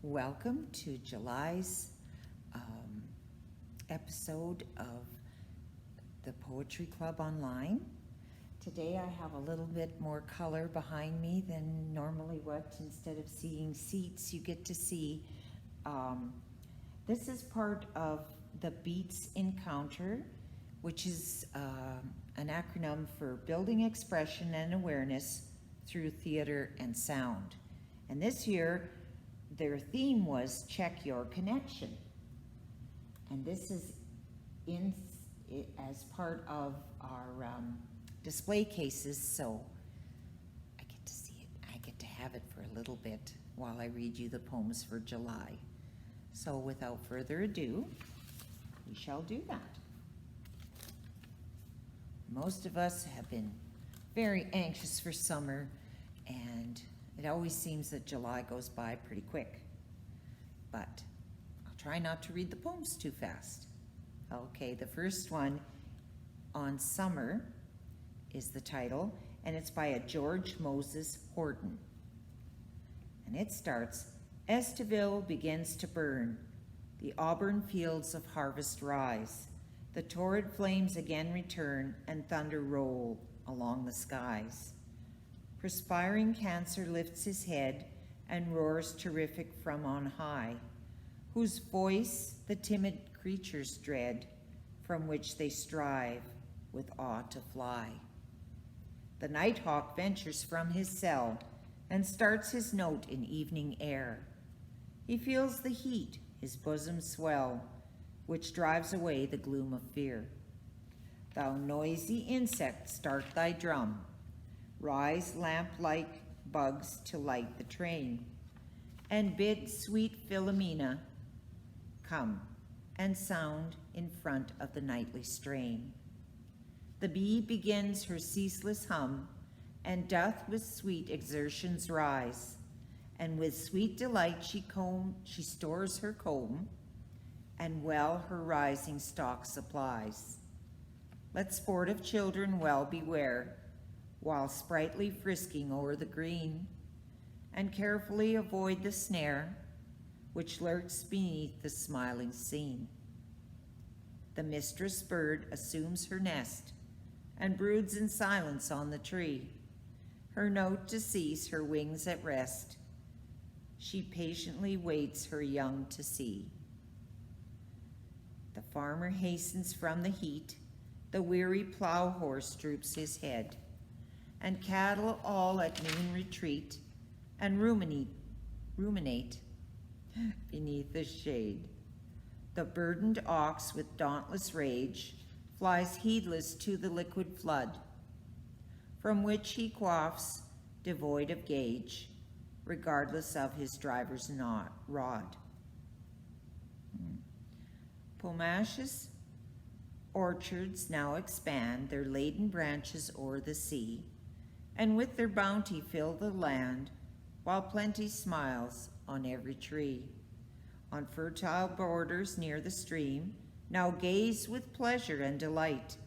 Welcome to July's episode of the Poetry Club Online. Today I have a little bit more color behind me than normally what, instead of seeing seats, you get to see. This is part of the Beats Encounter, which is an acronym for Building Expression and Awareness Through Theater and Sound. And this year, their theme was Check Your Connection. And this is as part of our display cases, so I get to see it. I get to have it for a little bit while I read you the poems for July. So without further ado, we shall do that. Most of us have been very anxious for summer, and it always seems that July goes by pretty quick. But I'll try not to read the poems too fast. Okay, the first one, On Summer, is the title, and it's by a George Moses Horton. And it starts, Estiville begins to burn. The auburn fields of harvest rise. The torrid flames again return, and thunder roll along the skies. Perspiring Cancer lifts his head and roars terrific from on high, whose voice the timid creatures dread, from which they strive with awe to fly. The nighthawk ventures from his cell and starts his note in evening air. He feels the heat his bosom swell, which drives away the gloom of fear. Thou noisy insect, start thy drum. Rise lamp-like bugs to light the train, and bid sweet Philomena come and sound in front of the nightly strain. The bee begins her ceaseless hum, and doth with sweet exertions rise, and with sweet delight she stores her comb, and well her rising stock supplies. Let sportive children well beware, while sprightly frisking o'er the green, and carefully avoid the snare which lurks beneath the smiling scene. The mistress bird assumes her nest and broods in silence on the tree, her note to cease, her wings at rest. She patiently waits her young to see. The farmer hastens from the heat, the weary plow horse droops his head, and cattle all at noon retreat and ruminate beneath the shade. The burdened ox with dauntless rage flies heedless to the liquid flood, from which he quaffs, devoid of gauge, regardless of his driver's rod. Pomacious orchards now expand their laden branches o'er the sea, and with their bounty fill the land, while plenty smiles on every tree. On fertile borders near the stream, now gaze with pleasure and delight.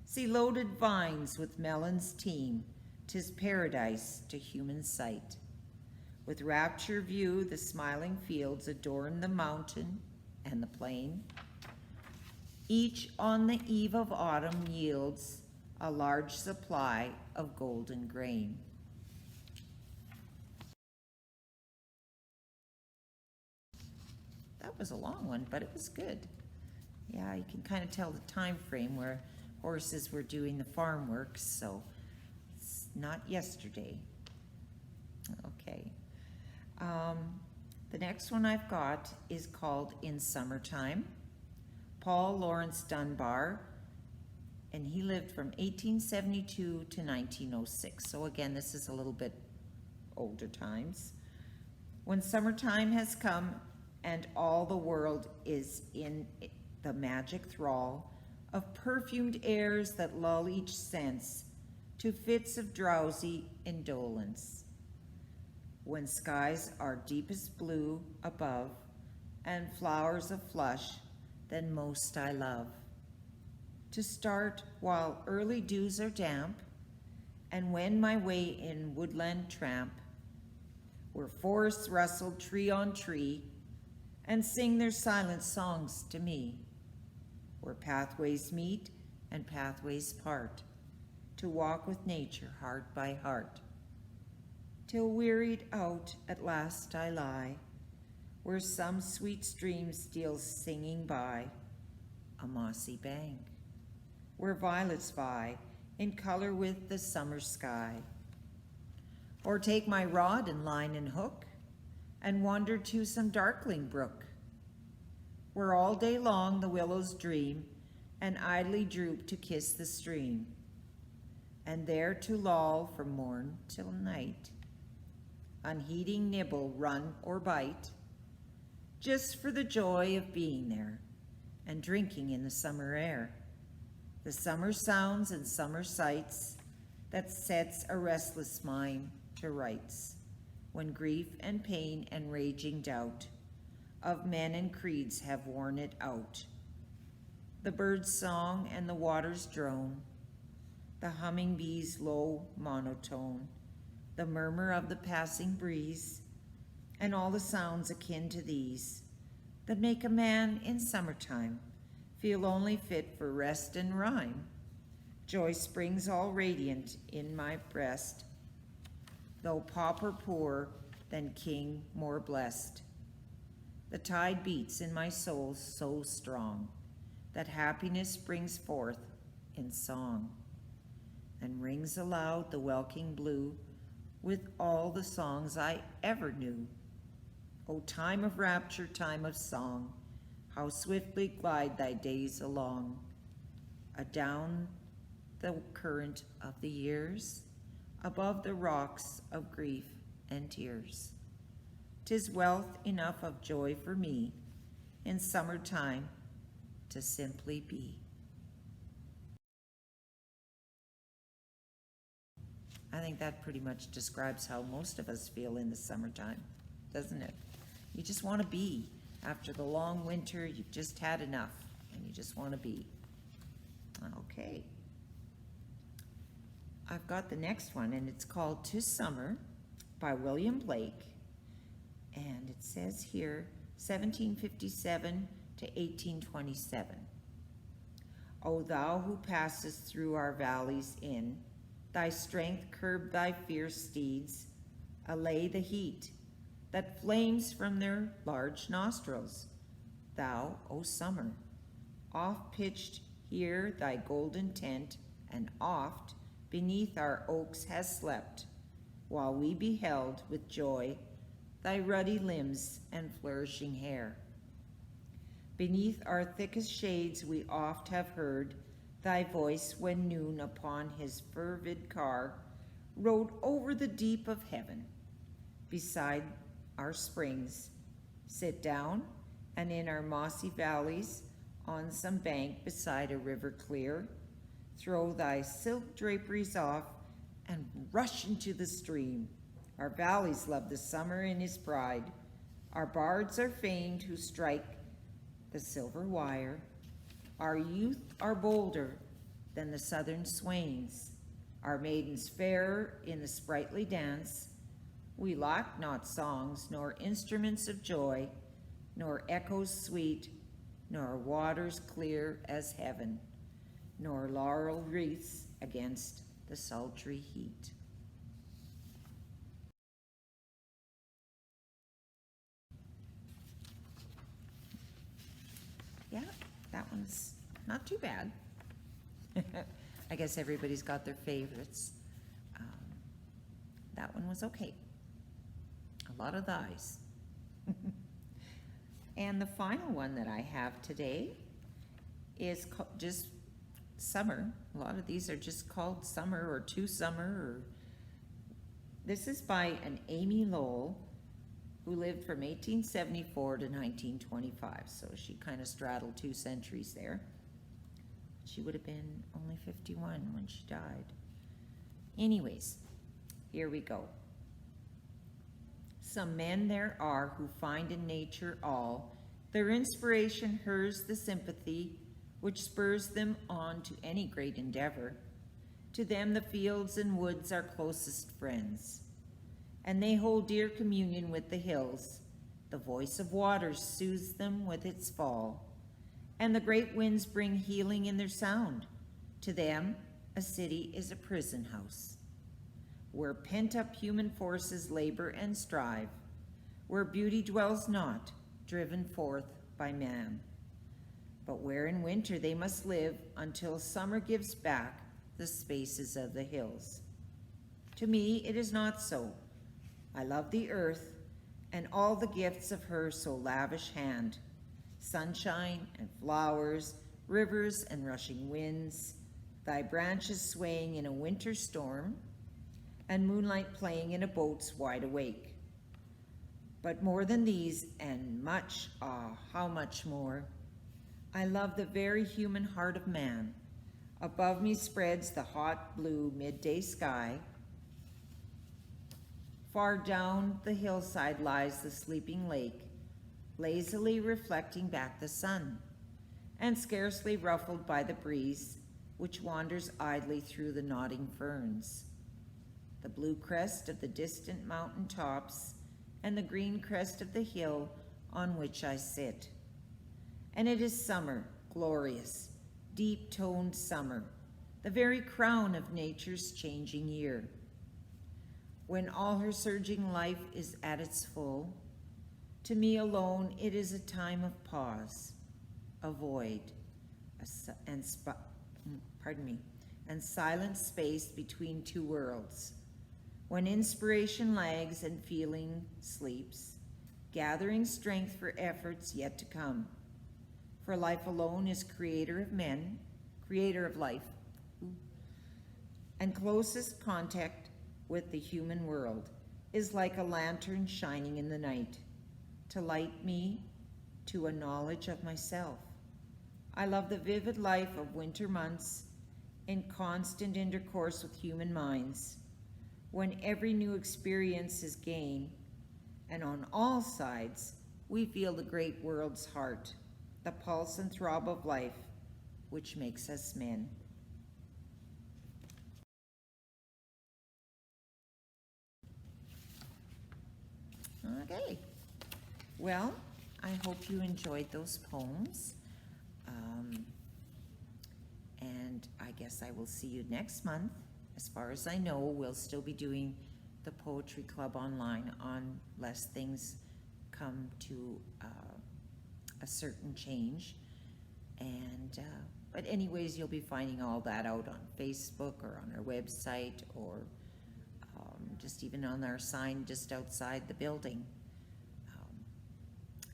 See loaded vines with melons teem, 'tis paradise to human sight. With rapture view the smiling fields adorn the mountain and the plain. Each on the eve of autumn yields a large supply of golden grain. That was a long one, but it was good. Yeah, you can kind of tell the time frame where horses were doing the farm work, so it's not yesterday. Okay. The next one I've got is called In Summertime. Paul Lawrence Dunbar, and he lived from 1872 to 1906. So again, this is a little bit older times. When summertime has come and all the world is in the magic thrall of perfumed airs that lull each sense to fits of drowsy indolence. When skies are deepest blue above and flowers a flush, then most I love to start while early dews are damp, and when my way in woodland tramp, where forests rustled tree on tree, and sing their silent songs to me, where pathways meet and pathways part, to walk with nature heart by heart, till wearied out at last I lie, where some sweet stream steals singing by a mossy bank, where violets vie in color with the summer sky. Or take my rod and line and hook and wander to some darkling brook, where all day long the willows dream and idly droop to kiss the stream, and there to loll from morn till night, unheeding nibble, run, or bite, just for the joy of being there and drinking in the summer air, the summer sounds and summer sights that sets a restless mind to rights, when grief and pain and raging doubt of men and creeds have worn it out. The bird's song and the water's drone, the humming bee's low monotone, the murmur of the passing breeze, and all the sounds akin to these, that make a man in summertime feel only fit for rest and rhyme. Joy springs all radiant in my breast, though pauper poor, than king more blessed. The tide beats in my soul so strong, that happiness brings forth in song, and rings aloud the welkin blue with all the songs I ever knew. O time of rapture, time of song, how swiftly glide thy days along, adown the current of the years, above the rocks of grief and tears. 'Tis wealth enough of joy for me in summertime to simply be. I think that pretty much describes how most of us feel in the summertime, doesn't it? You just want to be. After the long winter, you've just had enough, and you just want to be. Okay. I've got the next one, and it's called "To Summer" by William Blake. And it says here, 1757 to 1827. O thou who passest through our valleys in, thy strength curb thy fierce steeds, allay the heat that flames from their large nostrils. Thou, O summer, oft pitched here thy golden tent, and oft beneath our oaks has slept, while we beheld with joy thy ruddy limbs and flourishing hair. Beneath our thickest shades we oft have heard thy voice when noon upon his fervid car rode over the deep of heaven. Beside our springs, sit down, and in our mossy valleys, on some bank beside a river clear, throw thy silk draperies off and rush into the stream. Our valleys love the summer in his pride. Our bards are famed who strike the silver wire. Our youth are bolder than the southern swains. Our maidens fairer in the sprightly dance. We lack not songs, nor instruments of joy, nor echoes sweet, nor waters clear as heaven, nor laurel wreaths against the sultry heat. Yeah, that one's not too bad. I guess everybody's got their favorites. That one was okay. A lot of thighs. And the final one that I have today is just summer. A lot of these are just called summer or to summer. This is by an Amy Lowell, who lived from 1874 to 1925. So she kind of straddled 2 centuries there. She would have been only 51 when she died. Anyways, here we go. Some men there are who find in nature all, their inspiration hers the sympathy, which spurs them on to any great endeavor. To them the fields and woods are closest friends, and they hold dear communion with the hills, The voice of waters soothes them with its fall, and the great winds bring healing in their sound. To them, a city is a prison house, where pent-up human forces labor and strive, where beauty dwells not, driven forth by man, but where in winter they must live until summer gives back the spaces of the hills. To me, it is not so. I love the earth and all the gifts of her so lavish hand, sunshine and flowers, rivers and rushing winds, thy branches swaying in a winter storm, and moonlight playing in a boat's wide awake. But more than these, and much, how much more, I love the very human heart of man. Above me spreads the hot blue midday sky. Far down the hillside lies the sleeping lake, lazily reflecting back the sun, and scarcely ruffled by the breeze which wanders idly through the nodding ferns. The blue crest of the distant mountain tops and the green crest of the hill on which I sit. And it is summer, glorious, deep-toned summer, the very crown of nature's changing year. When all her surging life is at its full, to me alone it is a time of pause, a void, and silent space between two worlds, when inspiration lags and feeling sleeps, gathering strength for efforts yet to come. For life alone is creator of men, creator of life, and closest contact with the human world is like a lantern shining in the night, to light me to a knowledge of myself. I love the vivid life of winter months in constant intercourse with human minds, when every new experience is gain, and on all sides we feel the great world's heart, the pulse and throb of life, which makes us men. Okay, well, I hope you enjoyed those poems. And I guess I will see you next month. As far as I know, we'll still be doing the Poetry Club online unless things come to a certain change. And but anyways, you'll be finding all that out on Facebook or on our website, or just even on our sign just outside the building.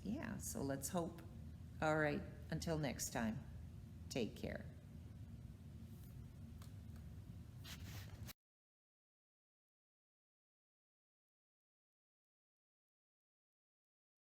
Yeah, so let's hope. All right, until next time, take care.